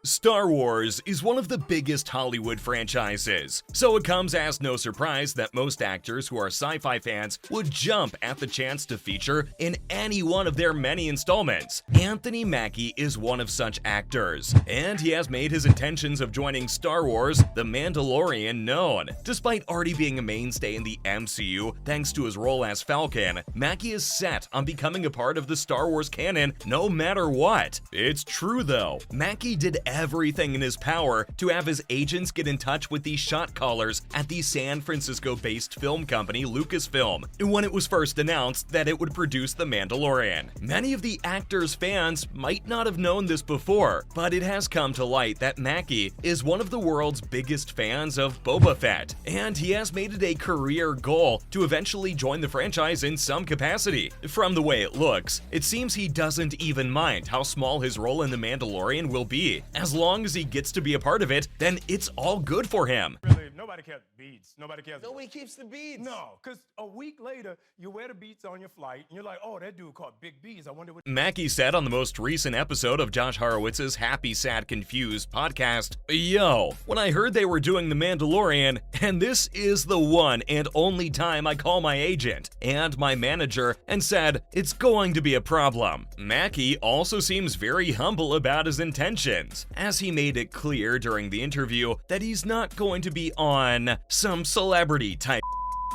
Star Wars is one of the biggest Hollywood franchises, so it comes as no surprise that most actors who are sci-fi fans would jump at the chance to feature in any one of their many installments. Anthony Mackie is one of such actors, and he has made his intentions of joining Star Wars The Mandalorian known. Despite already being a mainstay in the MCU thanks to his role as Falcon, Mackie is set on becoming a part of the Star Wars canon no matter what. It's true though, Mackie did everything in his power to have his agents get in touch with the shot callers at the San Francisco-based film company Lucasfilm when it was first announced that it would produce The Mandalorian. Many of the actor's fans might not have known this before, but it has come to light that Mackie is one of the world's biggest fans of Boba Fett, and he has made it a career goal to eventually join the franchise in some capacity. From the way it looks, it seems he doesn't even mind how small his role in The Mandalorian will be. As long as he gets to be a part of it, then it's all good for him. Really, nobody cares beads. Nobody cares. Nobody keeps the beads. No, because a week later, you wear the beads on your flight, and you're like, oh, that dude caught big beads. I wonder what. Mackie said on the most recent episode of Josh Horowitz's Happy, Sad, Confused podcast, "Yo, when I heard they were doing The Mandalorian, and this is the one and only time I call my agent and my manager and said, it's going to be a problem." Mackie also seems very humble about his intentions, as he made it clear during the interview that he's not going to be on some celebrity type.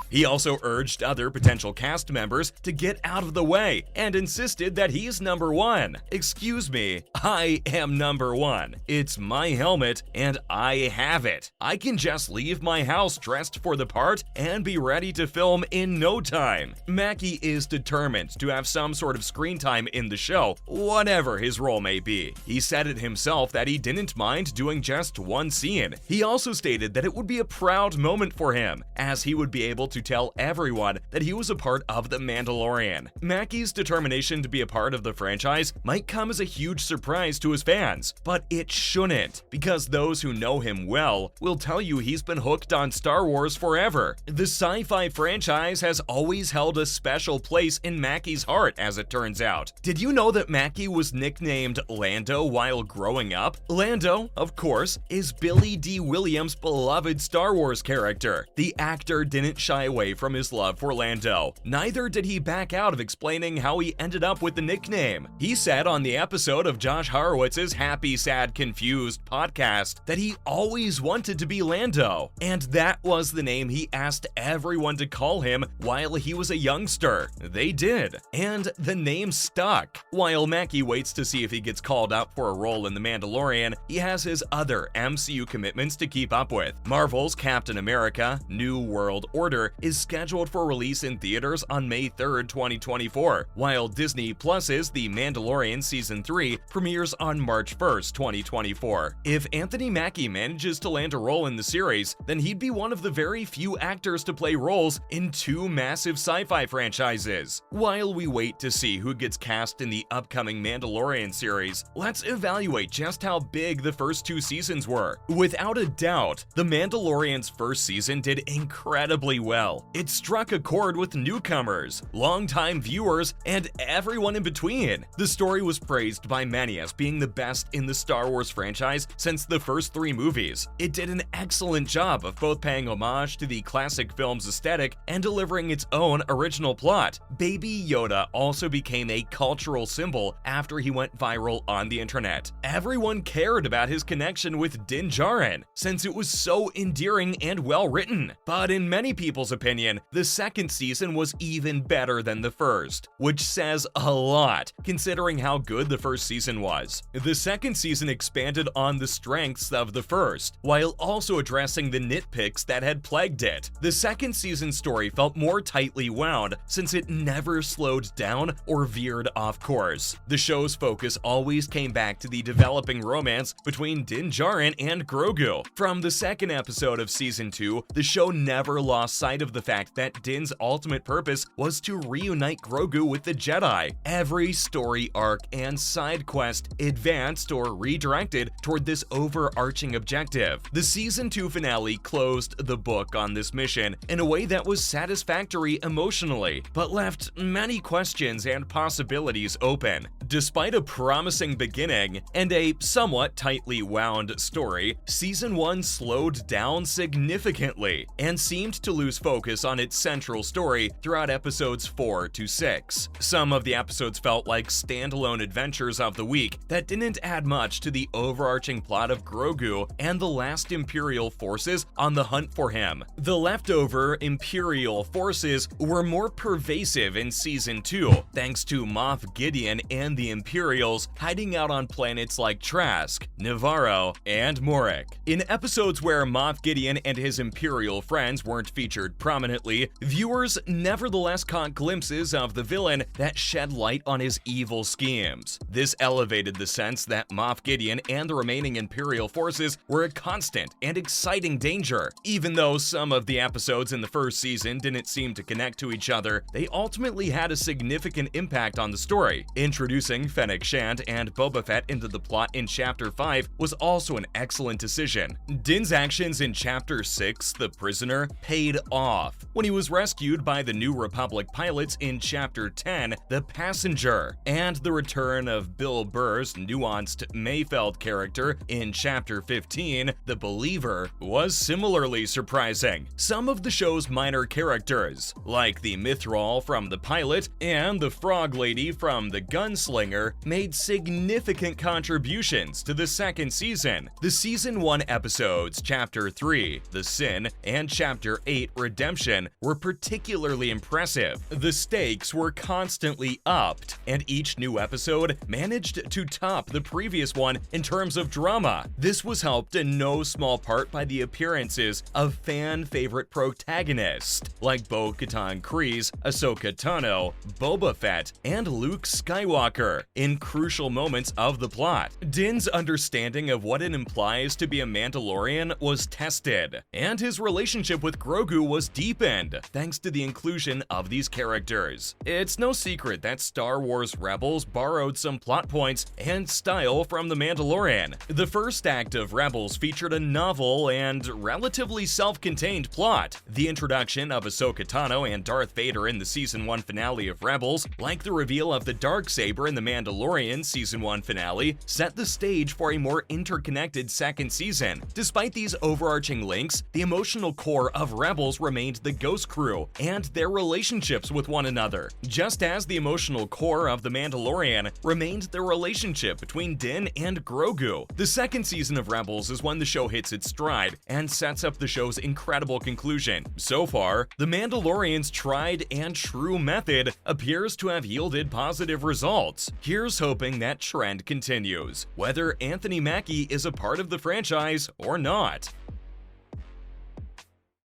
He also urged other potential cast members to get out of the way and insisted that he's number one. "Excuse me, I am number one. It's my helmet and I have it. I can just leave my house dressed for the part and be ready to film in no time." Mackie is determined to have some sort of screen time in the show, whatever his role may be. He said it himself that he didn't mind doing just one scene. He also stated that it would be a proud moment for him, as he would be able to tell everyone that he was a part of The Mandalorian. Mackie's determination to be a part of the franchise might come as a huge surprise to his fans, but it shouldn't, because those who know him well will tell you he's been hooked on Star Wars forever. The sci-fi franchise has always held a special place in Mackie's heart, as it turns out. Did you know that Mackie was nicknamed Lando while growing up? Lando, of course, is Billy D. Williams' beloved Star Wars character. The actor didn't shy away from his love for Lando. Neither did he back out of explaining how he ended up with the nickname. He said on the episode of Josh Horowitz's Happy, Sad, Confused podcast that he always wanted to be Lando, and that was the name he asked everyone to call him while he was a youngster. They did, and the name stuck. While Mackie waits to see if he gets called up for a role in The Mandalorian, he has his other MCU commitments to keep up with. Marvel's Captain America: New World Order is scheduled for release in theaters on May 3rd, 2024, while Disney Plus's The Mandalorian Season 3 premieres on March 1st, 2024. If Anthony Mackie manages to land a role in the series, then he'd be one of the very few actors to play roles in two massive sci-fi franchises. While we wait to see who gets cast in the upcoming Mandalorian series, let's evaluate just how big the first two seasons were. Without a doubt, The Mandalorian's first season did incredibly well. It struck a chord with newcomers, longtime viewers, and everyone in between. The story was praised by many as being the best in the Star Wars franchise since the first three movies. It did an excellent job of both paying homage to the classic film's aesthetic and delivering its own original plot. Baby Yoda also became a cultural symbol after he went viral on the internet. Everyone cared about his connection with Din Djarin, since it was so endearing and well written. But in many people's opinion, the second season was even better than the first, which says a lot considering how good the first season was. The second season expanded on the strengths of the first, while also addressing the nitpicks that had plagued it. The second season story felt more tightly wound since it never slowed down or veered off course. The show's focus always came back to the developing romance between Din Djarin and Grogu. From the second episode of season 2, the show never lost sight of the fact that Din's ultimate purpose was to reunite Grogu with the Jedi. Every story arc and side quest advanced or redirected toward this overarching objective. The season 2 finale closed the book on this mission in a way that was satisfactory emotionally, but left many questions and possibilities open. Despite a promising beginning and a somewhat tightly wound story, Season 1 slowed down significantly and seemed to lose focus on its central story throughout episodes 4 to 6. Some of the episodes felt like standalone adventures of the week that didn't add much to the overarching plot of Grogu and the last Imperial forces on the hunt for him. The leftover Imperial forces were more pervasive in Season 2, thanks to Moff Gideon and the Imperials hiding out on planets like Trask, Navarro, and Morik. In episodes where Moff Gideon and his Imperial friends weren't featured prominently, viewers nevertheless caught glimpses of the villain that shed light on his evil schemes. This elevated the sense that Moff Gideon and the remaining Imperial forces were a constant and exciting danger. Even though some of the episodes in the first season didn't seem to connect to each other, they ultimately had a significant impact on the story. Introducing Fennec Shand and Boba Fett into the plot in Chapter 5 was also an excellent decision. Din's actions in Chapter 6, The Prisoner, paid off when he was rescued by the New Republic pilots in Chapter 10, The Passenger, and the return of Bill Burr's nuanced Mayfeld character in Chapter 15, The Believer, was similarly surprising. Some of the show's minor characters, like the Mythrol from The Pilot and the Frog Lady from The Gunslinger, made significant contributions to the second season. The Season 1 episodes, Chapter 3, The Sin, and Chapter 8, Redemption, were particularly impressive. The stakes were constantly upped, and each new episode managed to top the previous one in terms of drama. This was helped in no small part by the appearances of fan-favorite protagonists like Bo-Katan Kryze, Ahsoka Tano, Boba Fett, and Luke Skywalker in crucial moments of the plot. Din's understanding of what it implies to be a Mandalorian was tested, and his relationship with Grogu was deepened thanks to the inclusion of these characters. It's no secret that Star Wars Rebels borrowed some plot points and style from The Mandalorian. The first act of Rebels featured a novel and relatively self-contained plot. The introduction of Ahsoka Tano and Darth Vader in the Season 1 finale of Rebels, like the reveal of the Darksaber in The Mandalorian Season 1 finale, set the stage for a more interconnected second season. Despite these overarching links, the emotional core of Rebels remained the Ghost Crew and their relationships with one another, just as the emotional core of The Mandalorian remained the relationship between Din and Grogu. The second season of Rebels is when the show hits its stride and sets up the show's incredible conclusion. So far, The Mandalorian's tried and true method appears to have yielded positive results. Here's hoping that trend continues, whether Anthony Mackie is a part of the franchise or not.